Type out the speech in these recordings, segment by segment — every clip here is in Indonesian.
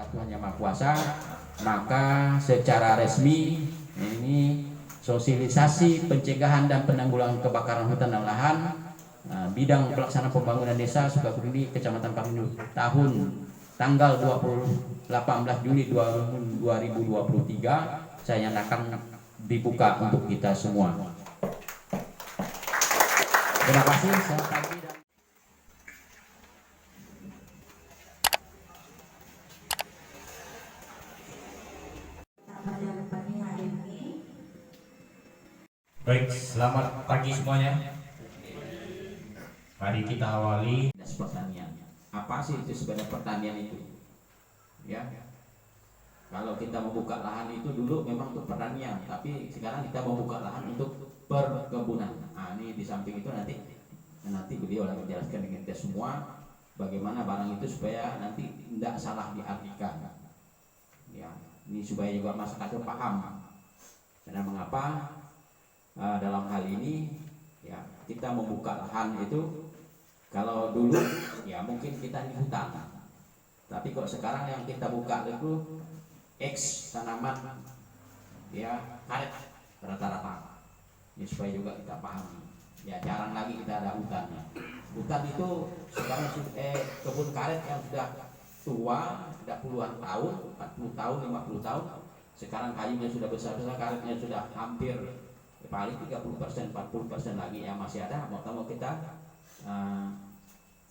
Tuhan Yang Maha Kuasa, maka secara resmi ini sosialisasi pencegahan dan penanggulangan kebakaran hutan dan lahan bidang pelaksanaan pembangunan desa Sukabumi Kecamatan Parundu tahun tanggal 18 Juli 2023 saya nyatakan dibuka untuk kita semua. Terima kasih. Selamat pagi. Baik, selamat pagi semuanya. Mari kita awali Pertanian. Apa sih itu sebenarnya pertanian itu? Ya. Kalau kita membuka lahan itu dulu memang untuk pertanian, tapi sekarang kita membuka lahan untuk perkebunan. Nah, ini di samping itu nanti beliau akan menjelaskan dengan kita semua bagaimana barang itu supaya nanti tidak salah diartikan. Ya, ini supaya juga masyarakat paham. Karena mengapa dalam hal ini ya kita membuka lahan itu, kalau dulu ya mungkin kita di hutan, tapi kok sekarang yang kita buka itu tanaman ya karet rata-rata. Ini supaya juga kita paham ya, jarang lagi kita ada hutannya. Hutan itu sekarang kebun karet yang sudah tua, sudah puluhan tahun, 40 tahun, 50 tahun, sekarang kayunya sudah besar-besar, karetnya sudah hampir paling 30%, 40% lagi yang masih ada. Mau kita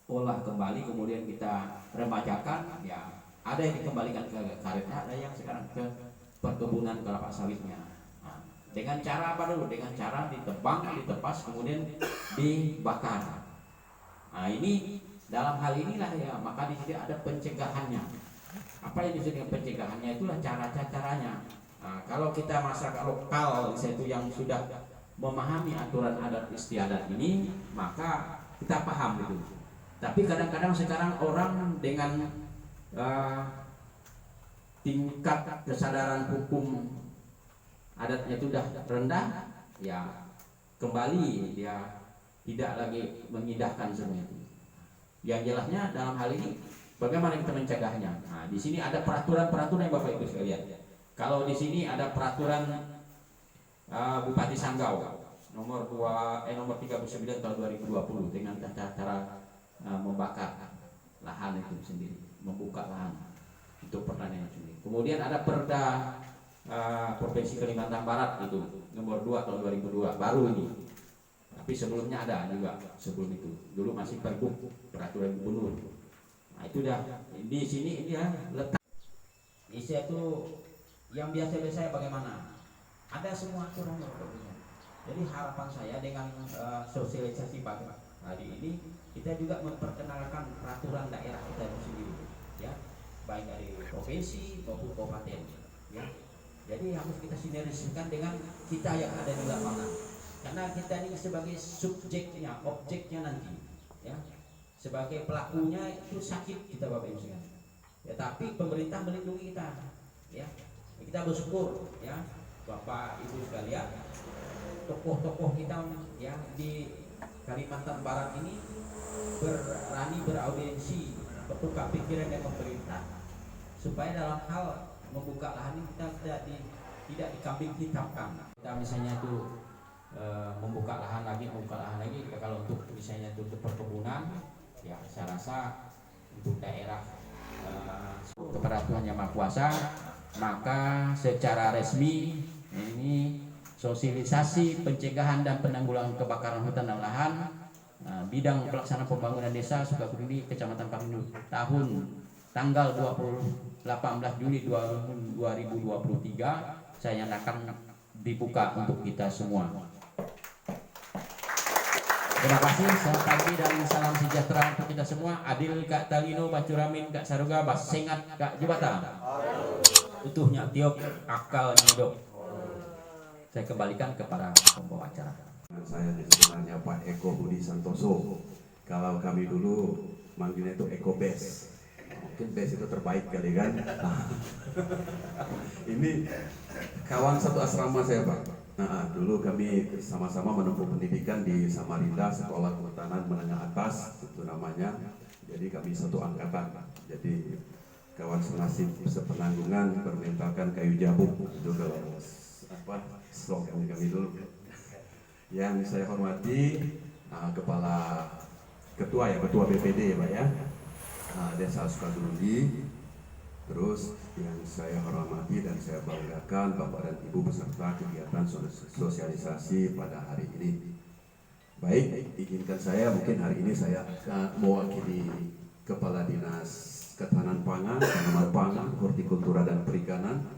olah kembali, kemudian kita remajakan. Ya, ada yang dikembalikan ke karetnya, ada yang sekarang ke perkebunan kelapa sawitnya. Nah, dengan cara apa dulu? Dengan cara ditebang, ditepas, kemudian dibakar. Nah, ini dalam hal inilah ya, maka di sini ada pencegahannya. Apa yang disebut dengan pencegahannya? Itulah cara-caranya. Nah, kalau kita masyarakat lokal itu yang sudah memahami aturan adat istiadat ini, maka kita paham itu. Tapi kadang-kadang sekarang orang dengan tingkat kesadaran hukum adatnya sudah rendah, ya kembali dia tidak lagi mengindahkan semua itu. Yang jelasnya dalam hal ini bagaimana kita mencegahnya. Nah, di sini ada peraturan-peraturan yang Bapak Ibu sekalian. Kalau di sini ada peraturan Bupati Sanggau nomor 39 tahun 2020 dengan cara membakar lahan itu sendiri, membuka lahan untuk pertanian sendiri. Kemudian ada Perda Provinsi Kalimantan Barat itu nomor 2 tahun 2002, baru ini. Tapi sebelumnya ada juga sebelum itu. Dulu masih Pergub, peraturan gubernur. Nah, itu dah di sini ini ya letak isi itu yang biasa-biasa bagaimana? Ada semua aturan yang berbeda. Jadi harapan saya dengan sosialisasi pagi hari ini kita juga memperkenalkan peraturan daerah kita itu sendiri, ya, baik dari provinsi maupun kabupaten, ya. Jadi harus kita sinergikan dengan kita yang ada di lapangan, karena kita ini sebagai subjeknya, objeknya nanti, ya, sebagai pelakunya itu sakit kita Bapak Ibu sekalian. Ya, tapi pemerintah melindungi kita, ya. Kita bersyukur, ya, Bapak Ibu sekalian, tokoh-tokoh kita ya di Kalimantan Barat ini berani beraudiensi, bertukar pikiran dengan pemerintah supaya dalam hal membuka lahan ini kita tidak dikambing hitamkan. Kita misalnya itu membuka lahan lagi, kalau untuk misalnya itu untuk perkebunan, ya saya rasa untuk daerah kepada Tuhan Yang Maha Kuasa, maka secara resmi ini sosialisasi pencegahan dan penanggulangan kebakaran hutan dan lahan bidang pelaksanaan pembangunan desa Sukabumi Kecamatan Parundu tahun tanggal 18 Juli 2023 saya nyatakan dibuka untuk kita semua. Terima kasih. Selamat pagi dan salam sejahtera untuk kita semua. Adil Kak Talino, Bacuramin Kak Saruga, Basengat Kak Jubata, utuhnya Tiok Akal Nyodok. Saya kembalikan kepada pembawa acara. Saya sebenarnya Pak Eko Budi Santoso. Kalau kami dulu manggilnya itu Eko Bes. Mungkin Bes itu terbaik kali kan. Ini kawan satu asrama saya Pak. Nah, dulu kami sama-sama menempuh pendidikan di Samarinda, Sekolah Kehutanan Menengah Atas itu namanya. Jadi kami satu angkatan. Jadi kawan senasib sepenanggungan bermentalkan kayu jabuk, itu kalau slogan kami dulu. Yang saya hormati kepala ketua BPD Pak ya, Desa Sukadurungi. Terus yang saya hormati dan saya banggakan Bapak dan Ibu beserta kegiatan sosialisasi pada hari ini. Baik, izinkan saya mungkin hari ini saya akan mewakili Kepala Dinas Ketahanan Pangan, Tanaman Pangan, Hortikultura dan Perikanan.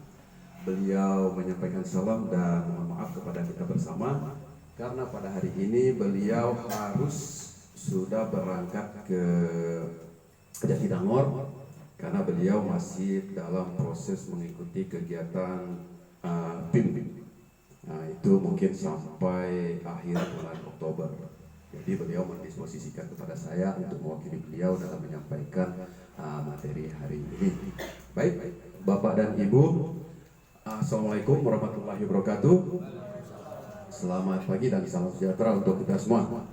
Beliau menyampaikan salam dan mohon maaf kepada kita bersama karena pada hari ini beliau harus sudah berangkat ke Jatinangor karena beliau masih dalam proses mengikuti kegiatan PIM. Nah, itu mungkin sampai akhir bulan Oktober. Jadi beliau mendisposisikan kepada saya untuk mewakili beliau dalam menyampaikan materi hari ini. Baik, Bapak dan Ibu, Assalamualaikum warahmatullahi wabarakatuh. Selamat pagi dan salam sejahtera untuk kita semua.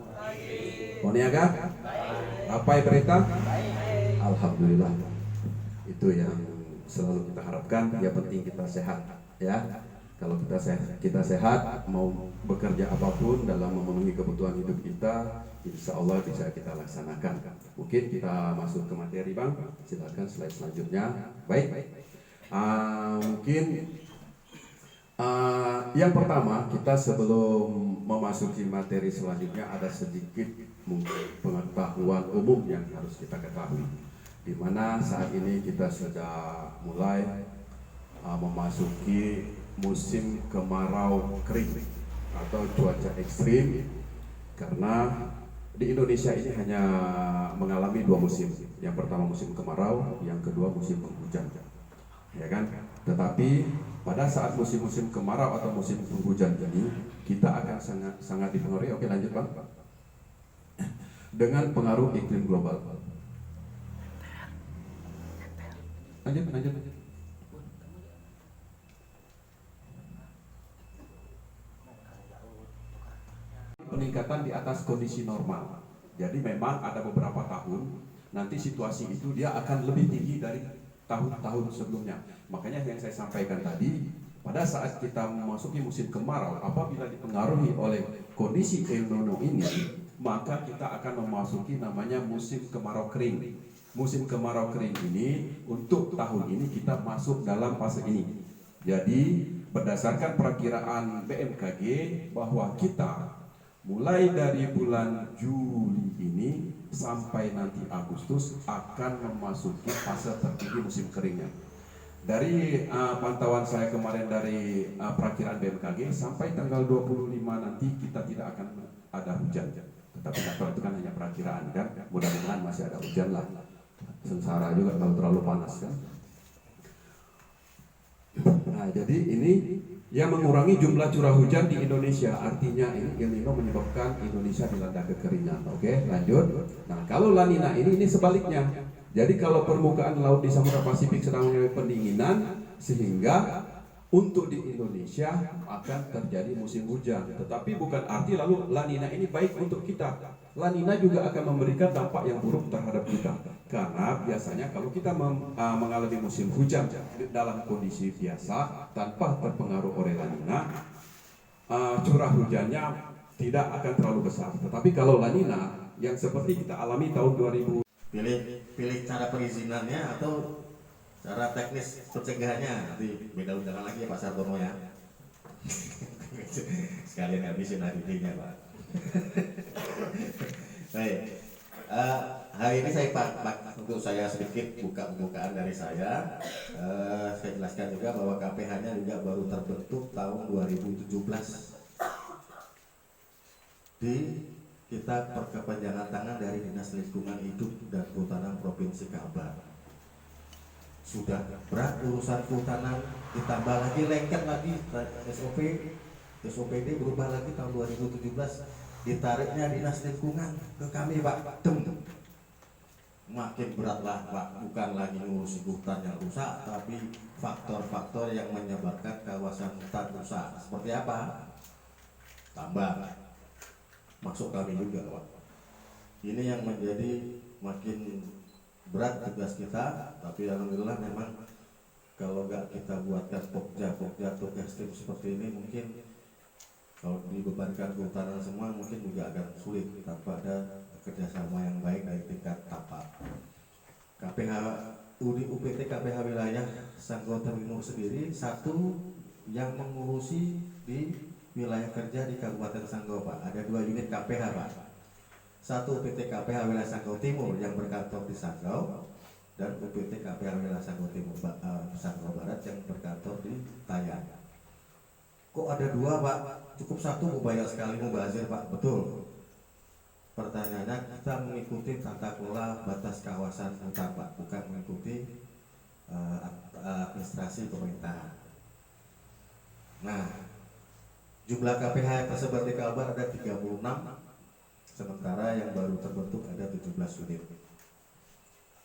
Poniaga, apa berita? Alhamdulillah. Itu yang selalu kita harapkan. Ya penting kita sehat, ya. Kalau kita sehat, mau bekerja apapun dalam memenuhi kebutuhan hidup kita, insya Allah bisa kita laksanakan. Mungkin kita masuk ke materi, Bang. Silakan slide selanjutnya. Baik. Mungkin yang pertama, kita sebelum memasuki materi selanjutnya ada sedikit mungkin pengetahuan umum yang harus kita ketahui. Di mana saat ini kita sudah mulai memasuki musim kemarau kering atau cuaca ekstrim, karena di Indonesia ini hanya mengalami dua musim. Yang pertama musim kemarau, yang kedua musim penghujan, ya kan? Tetapi pada saat musim-musim kemarau atau musim penghujan ini kita akan sangat dipengaruhi. Oke, lanjut Bang. Dengan pengaruh iklim global. Lanjut. Peningkatan di atas kondisi normal. Jadi memang ada beberapa tahun nanti situasi itu dia akan lebih tinggi dari tahun-tahun sebelumnya. Makanya yang saya sampaikan tadi, pada saat kita memasuki musim kemarau, apabila dipengaruhi oleh kondisi El Nino ini, maka kita akan memasuki namanya musim kemarau kering. Musim kemarau kering ini untuk tahun ini kita masuk dalam fase ini. Jadi berdasarkan perakiraan BMKG bahwa kita mulai dari bulan Juli ini sampai nanti Agustus akan memasuki fase tertinggi musim keringnya. Dari pantauan saya kemarin dari perakiraan BMKG sampai tanggal 25 nanti kita tidak akan ada hujan. Tetapi itu kan hanya perakiraan kan. Mudah-mudahan masih ada hujan lah. Sengsara juga kalau terlalu panas kan. Nah, jadi ini yang mengurangi jumlah curah hujan di Indonesia. Artinya ini El Nino menyebabkan Indonesia dilanda kekeringan. Oke, lanjut. Nah, kalau La Nina ini sebaliknya. Jadi kalau permukaan laut di Samudra Pasifik sedang mengalami pendinginan, sehingga untuk di Indonesia akan terjadi musim hujan. Tetapi bukan arti lalu La Nina ini baik untuk kita. La Nina juga akan memberikan dampak yang buruk terhadap kita. Karena biasanya kalau kita mengalami musim hujan dalam kondisi biasa tanpa terpengaruh oleh La Nina, curah hujannya tidak akan terlalu besar. Tetapi kalau La Nina yang seperti kita alami tahun 2000, pilih cara perizinannya atau cara teknis pencegahannya, nanti beda undangan lagi ya Pak Sartono ya. Sekalian habisin hadiahnya Pak. Baik, hari ini saya untuk saya sedikit pembukaan dari saya. Saya jelaskan juga bahwa KPH-nya juga baru terbentuk tahun 2017 di kita perkepanjangan tangan dari Dinas Lingkungan Hidup dan Kehutanan Provinsi Kalbar. Sudah berat urusan kehutanan, ditambah lagi lengket lagi SOPD berubah lagi tahun 2017, ditariknya Dinas Lingkungan ke kami Pak. Makin beratlah Pak, bukan lagi ngurusi hutan yang rusak, tapi faktor-faktor yang menyebabkan kawasan hutan rusak. Seperti apa? Tambah masuk kami juga Pak. Ini yang menjadi makin berat tugas kita, tapi alhamdulillah memang kalau nggak kita buatkan pokja tugas tim seperti ini, mungkin kalau dibebankan kehutanan semua mungkin juga akan sulit tanpa ada kerjasama yang baik dari tingkat tapak. KPH UPT KPH wilayah Sanggau Timur sendiri satu yang mengurusi di wilayah kerja di Kabupaten Sanggau, Pak. Ada 2 unit KPH, Pak. Satu UPT KPH wilayah Sanggau Timur yang berkantor di Sanggau, dan UPT KPH wilayah Sanggau Timur Sanggau Barat yang berkantor di Tayan. Kok ada 2, Pak? Cukup 1 banyak sekali mubazir, Pak. Betul. Pertanyaannya, kita mengikuti tata kelola batas kawasan hutan, Pak, bukan mengikuti administrasi pemerintahan. Nah, jumlah KPH yang tersebar di Kalbar ada 36, sementara yang baru terbentuk ada 17 unit.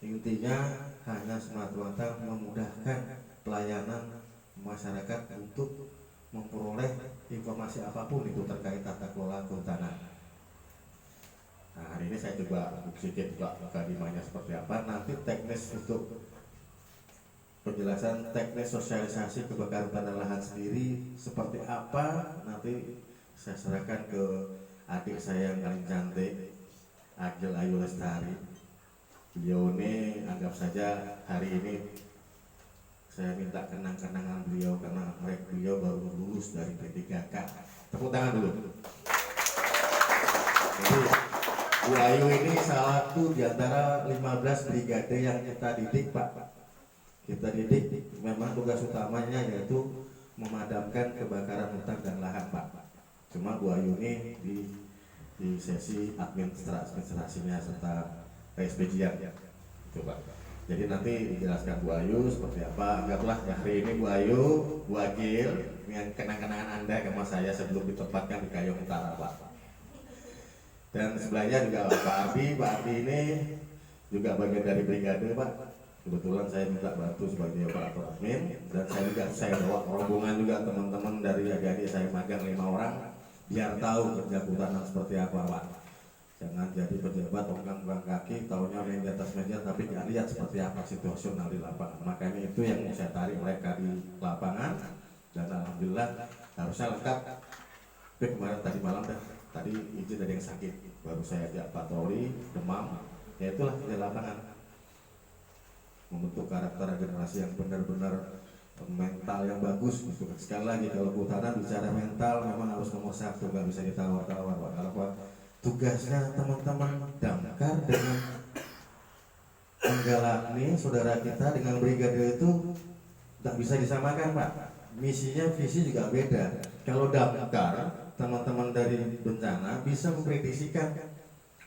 Intinya hanya semata-mata memudahkan pelayanan masyarakat untuk memperoleh informasi apapun itu terkait tata kelola kehutanan. Nah, hari ini saya coba sedikit buka dimanya seperti apa. Nanti teknis untuk penjelasan teknis sosialisasi kebakaran hutan dan lahan sendiri seperti apa, nanti saya serahkan ke adik saya yang paling cantik, Agil Ayu Lestari. Beliau ini anggap saja hari ini saya minta kenang-kenangan beliau karena beliau baru lulus dari P3K. Tepuk tangan dulu. Jadi Bu Ayu ini salah satu di antara 15 brigade yang kita didik, Pak. Kita didik, memang tugas utamanya yaitu memadamkan kebakaran hutan dan lahan, Pak. Cuma Bu Ayu ini di sesi administrasinya serta PSPJ-nya, itu, Pak. Jadi nanti dijelaskan Bu Ayu seperti apa. Anggaplah hari ini Bu Ayu, Bu Agil, dengan kenang-kenangan Anda sama saya sebelum ditempatkan di Kayong Utara, Pak. Dan sebelahnya juga Pak Ardi. Pak Ardi ini juga bagian dari brigade, Pak. Kebetulan saya minta bantu sebagai operator admin, dan saya bawa rombongan juga teman-teman dari adik-adik saya magang 5 orang biar tahu kerja kehutanan seperti apa, Pak. Jangan jadi pejabat ongkang kaki, taunya main di atas meja tapi nggak lihat seperti apa situasional di lapangan. Makanya itu yang saya tarik mereka di lapangan, dan alhamdulillah harusnya lengkap. Tapi kemarin tadi malam tadi izin ada yang sakit, baru saya ajak patroli, demam, ya itulah di lapangan. Membentuk karakter generasi yang benar-benar mental yang bagus gitu. Sekali lagi kalau kehutanan bicara mental memang harus nomor 1, nggak bisa ditawar-tawar, Pak. Kalau Pak tugasnya teman-teman damkar dengan menggalakni saudara kita dengan brigade itu tidak bisa disamakan, Pak. Misinya, visi juga beda. Kalau damkar, teman-teman dari bencana bisa memprediksikan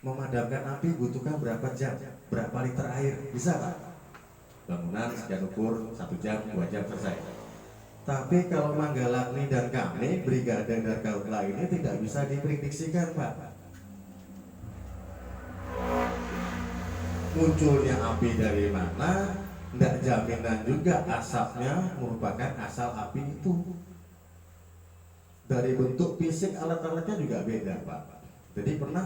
memadamkan api butuhkan berapa jam, berapa liter air, bisa, Pak. Bangunan sekian ukur 1 jam, 2 jam selesai. Tapi kalau Manggalakni dan kami, brigade dan Kautla ini tidak bisa diprediksikan, Pak. Munculnya api dari mana, tidak jaminan juga asapnya merupakan asal api itu. Dari bentuk fisik alat-alatnya juga beda, Pak. Jadi pernah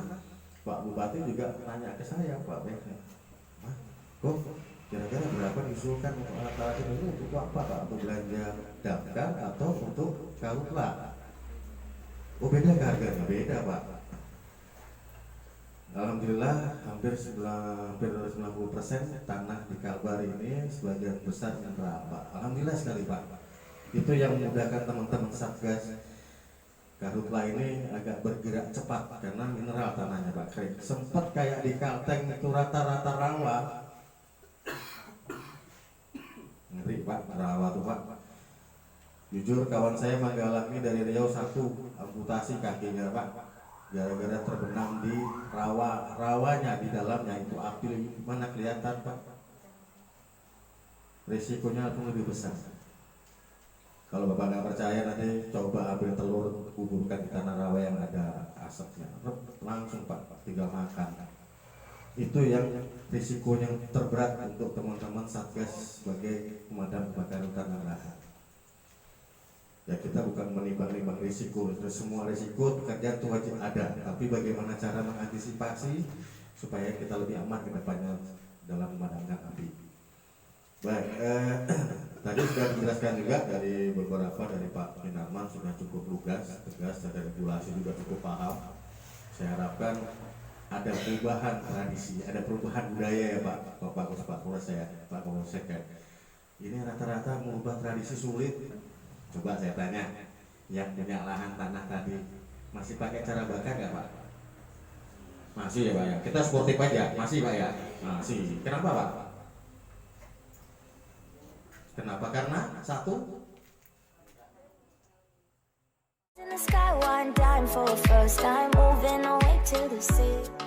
Pak Bupati juga tanya ke saya, Pak Bek, kok kira-kira berapa diusulkan untuk alat-alat ini, untuk apa, Pak? Untuk belanja damkar atau untuk Kautla? Oh, beda harganya, beda, Pak. Alhamdulillah hampir 90% tanah di Kalbar ini sebagian besar mineral, Pak. Alhamdulillah sekali, Pak. Itu yang memudahkan teman-teman Satgas Karhutla ini agak bergerak cepat karena mineral tanahnya, Pak, kering. Sempat kayak di Kalteng itu rata-rata rawa. Ngeri, Pak, rawa tuh, Pak. Jujur kawan saya Manggalakni dari Riau 1 amputasi kakinya, Pak, gara-gara terbenam di rawanya di dalamnya itu api mana kelihatan, Pak. Risikonya pun lebih besar. Kalau Bapak nggak percaya nanti coba ambil telur kuburkan di tanah rawa yang ada asapnya, langsung, Pak, tinggal makan. Itu yang risikonya terberat untuk teman-teman Satgas sebagai pemadam kebakaran hutan dan lahan. Ya, kita bukan menimbang-nimbang risiko, semua risiko pekerjaan itu wajib ada, tapi bagaimana cara mengantisipasi supaya kita lebih aman ke depannya dalam memadamkan api. Baik, tadi sudah dijelaskan juga dari beberapa dari Pak Minarman sudah cukup lugas, tegas, ada regulasi juga cukup paham. Saya harapkan ada perubahan tradisi, ada perubahan budaya ya Pak Kapolres ya, Pak Kapolsek ya. Ini rata-rata mengubah tradisi sulit. Coba saya tanya, yang punya lahan tanah tadi masih pakai cara bakar nggak Pak? Masih ya Pak ya. Kita sportif aja, masih Pak ya. Masih. Kenapa Pak? Kenapa? Karena satu. In the sky, one dime for a first time, moving away to the sea.